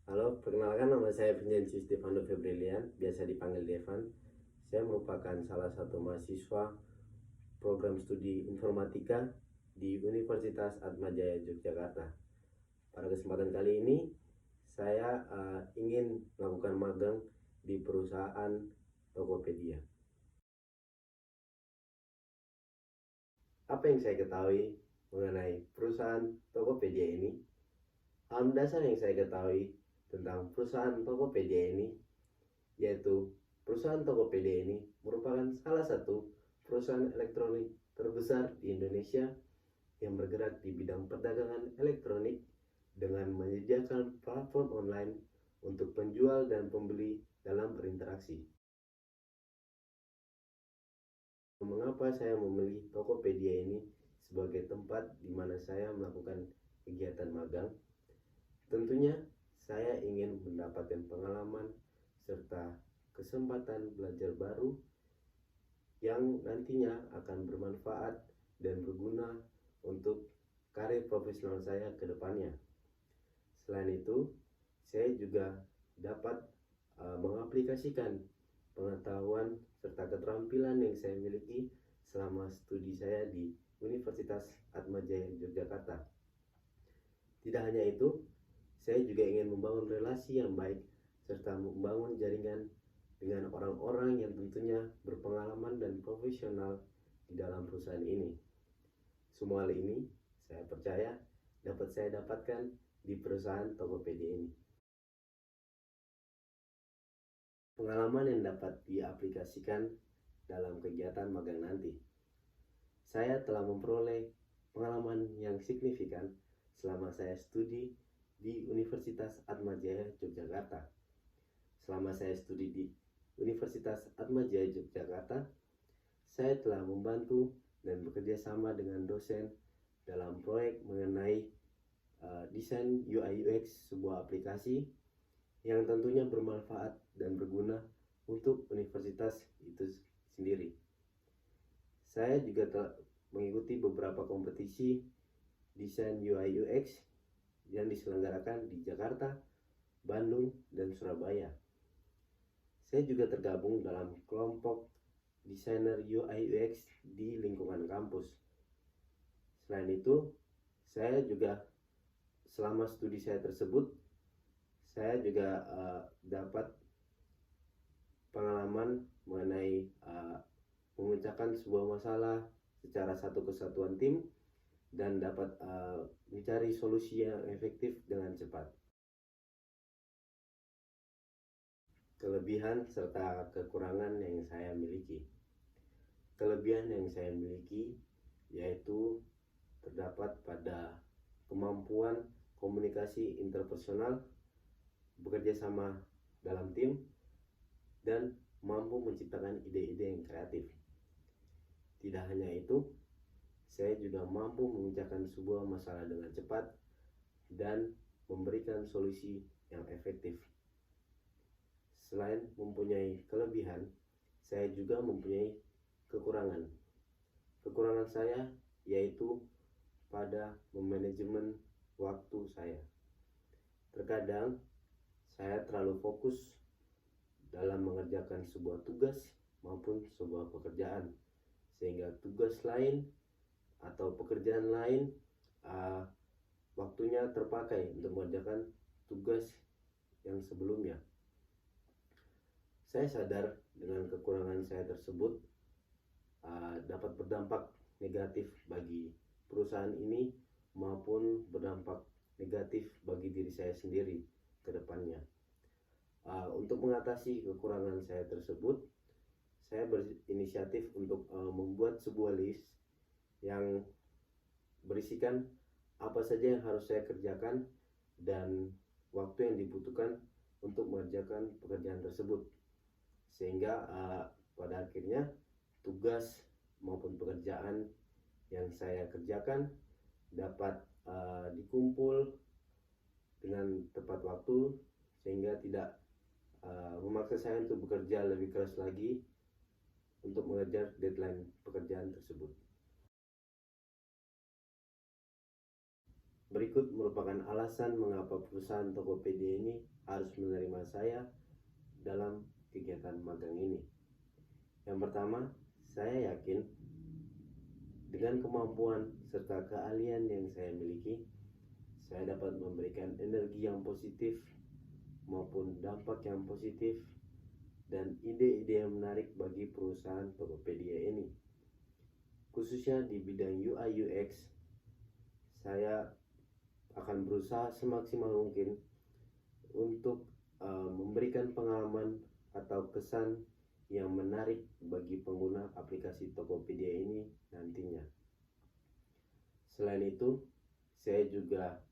Halo, perkenalkan nama saya Vincenzi Stefano Febrilian, biasa dipanggil Devan. Saya merupakan salah satu mahasiswa program studi informatika di Universitas Atmajaya Yogyakarta. Pada kesempatan kali ini, saya ingin melakukan magang di perusahaan Tokopedia. Apa yang saya ketahui mengenai perusahaan Tokopedia ini? Hal dasar yang saya ketahui tentang perusahaan Tokopedia ini yaitu perusahaan Tokopedia ini merupakan salah satu perusahaan elektronik terbesar di Indonesia yang bergerak di bidang perdagangan elektronik dengan menyediakan platform online untuk penjual dan pembeli dalam berinteraksi. Mengapa saya memilih Tokopedia ini sebagai tempat di mana saya melakukan kegiatan magang? Tentunya saya ingin mendapatkan pengalaman serta kesempatan belajar baru yang nantinya akan bermanfaat dan berguna untuk karir profesional saya ke depannya. Selain itu, saya juga dapat mengaplikasikan pengetahuan serta keterampilan yang saya miliki selama studi saya di Universitas Atmajaya Yogyakarta. Tidak hanya itu, saya juga ingin membangun relasi yang baik serta membangun jaringan dengan orang-orang yang tentunya berpengalaman dan profesional di dalam perusahaan ini. Semua hal ini saya percaya dapat saya dapatkan di perusahaan Tokopedia ini. Pengalaman yang dapat diaplikasikan dalam kegiatan magang nanti. Saya telah memperoleh pengalaman yang signifikan selama saya studi di Universitas Atmajaya Yogyakarta. Selama saya studi di Universitas Atmajaya Yogyakarta, saya telah membantu dan bekerja sama dengan dosen dalam proyek mengenai desain UI UX sebuah aplikasi yang tentunya bermanfaat dan berguna untuk universitas itu sendiri. Saya juga telah mengikuti beberapa kompetisi desain UI UX yang diselenggarakan di Jakarta, Bandung, dan Surabaya. Saya juga tergabung dalam kelompok desainer UI UX di lingkungan kampus. Selain itu, saya juga selama studi saya tersebut, saya juga dapat pengalaman mengenai memecahkan sebuah masalah secara satu kesatuan tim dan dapat mencari solusi yang efektif dengan cepat. Kelebihan serta kekurangan yang saya miliki. Kelebihan yang saya miliki yaitu terdapat pada kemampuan komunikasi interpersonal, bekerja sama dalam tim, dan mampu menciptakan ide-ide yang kreatif. Tidak hanya itu, saya juga mampu memecahkan sebuah masalah dengan cepat dan memberikan solusi yang efektif. Selain mempunyai kelebihan, saya juga mempunyai kekurangan. Kekurangan saya yaitu pada memanajemen waktu saya. Terkadang saya terlalu fokus dalam mengerjakan sebuah tugas maupun sebuah pekerjaan, sehingga tugas lain atau pekerjaan lain waktunya terpakai untuk mengerjakan tugas yang sebelumnya. Saya sadar dengan kekurangan saya tersebut dapat berdampak negatif bagi perusahaan ini maupun berdampak negatif bagi diri saya sendiri ke depannya. Untuk mengatasi kekurangan saya tersebut, saya berinisiatif untuk membuat sebuah list yang berisikan apa saja yang harus saya kerjakan dan waktu yang dibutuhkan untuk mengerjakan pekerjaan tersebut, sehingga pada akhirnya tugas maupun pekerjaan yang saya kerjakan dapat dikumpul dengan tepat waktu, sehingga tidak memaksa saya untuk bekerja lebih keras lagi untuk mengejar deadline pekerjaan tersebut. Berikut Berikut merupakan alasan mengapa perusahaan Tokopedia ini harus menerima saya dalam kegiatan magang ini. Yang pertama, saya yakin dengan kemampuan serta keahlian yang saya miliki, saya dapat memberikan energi yang positif maupun dampak yang positif dan ide-ide yang menarik bagi perusahaan Tokopedia ini. Khususnya di bidang UI UX, saya akan berusaha semaksimal mungkin untuk memberikan pengalaman atau kesan yang menarik bagi pengguna aplikasi Tokopedia ini nantinya. Selain itu, saya juga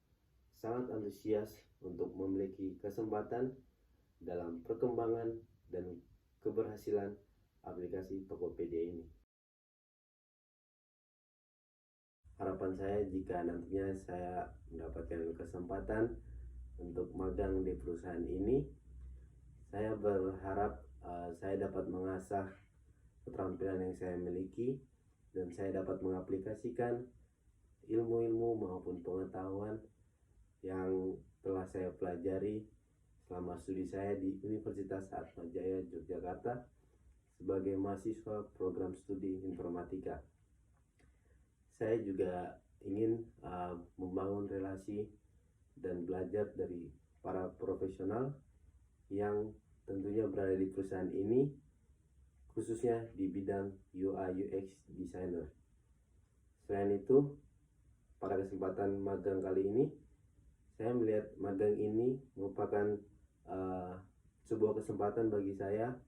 sangat antusias untuk memiliki kesempatan dalam perkembangan dan keberhasilan aplikasi Tokopedia ini. Harapan saya jika nantinya saya mendapatkan kesempatan untuk magang di perusahaan ini, saya berharap saya dapat mengasah keterampilan yang saya miliki dan saya dapat mengaplikasikan ilmu-ilmu maupun pengetahuan yang telah saya pelajari selama studi saya di Universitas Atmajaya Yogyakarta sebagai mahasiswa program studi informatika. Saya juga ingin membangun relasi dan belajar dari para profesional yang tentunya berada di perusahaan ini, khususnya di bidang UI UX designer. Selain itu, pada kesempatan magang kali ini, saya melihat magang ini merupakan sebuah kesempatan bagi saya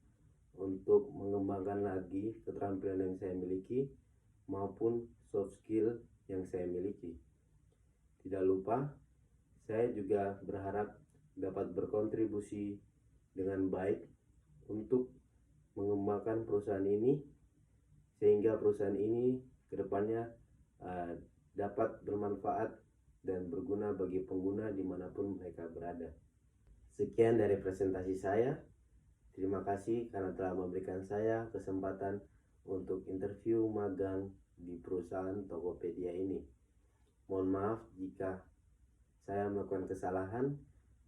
untuk mengembangkan lagi keterampilan yang saya miliki maupun soft skill yang saya miliki. Tidak lupa, saya juga berharap dapat berkontribusi dengan baik untuk mengembangkan perusahaan ini sehingga perusahaan ini kedepannya dapat bermanfaat dan berguna bagi pengguna dimanapun mereka berada. Sekian dari presentasi saya. Terima kasih karena telah memberikan saya kesempatan untuk interview magang di perusahaan Tokopedia ini. Mohon maaf jika saya melakukan kesalahan,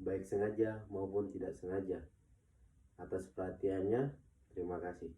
baik sengaja maupun tidak sengaja. Atas perhatiannya, terima kasih.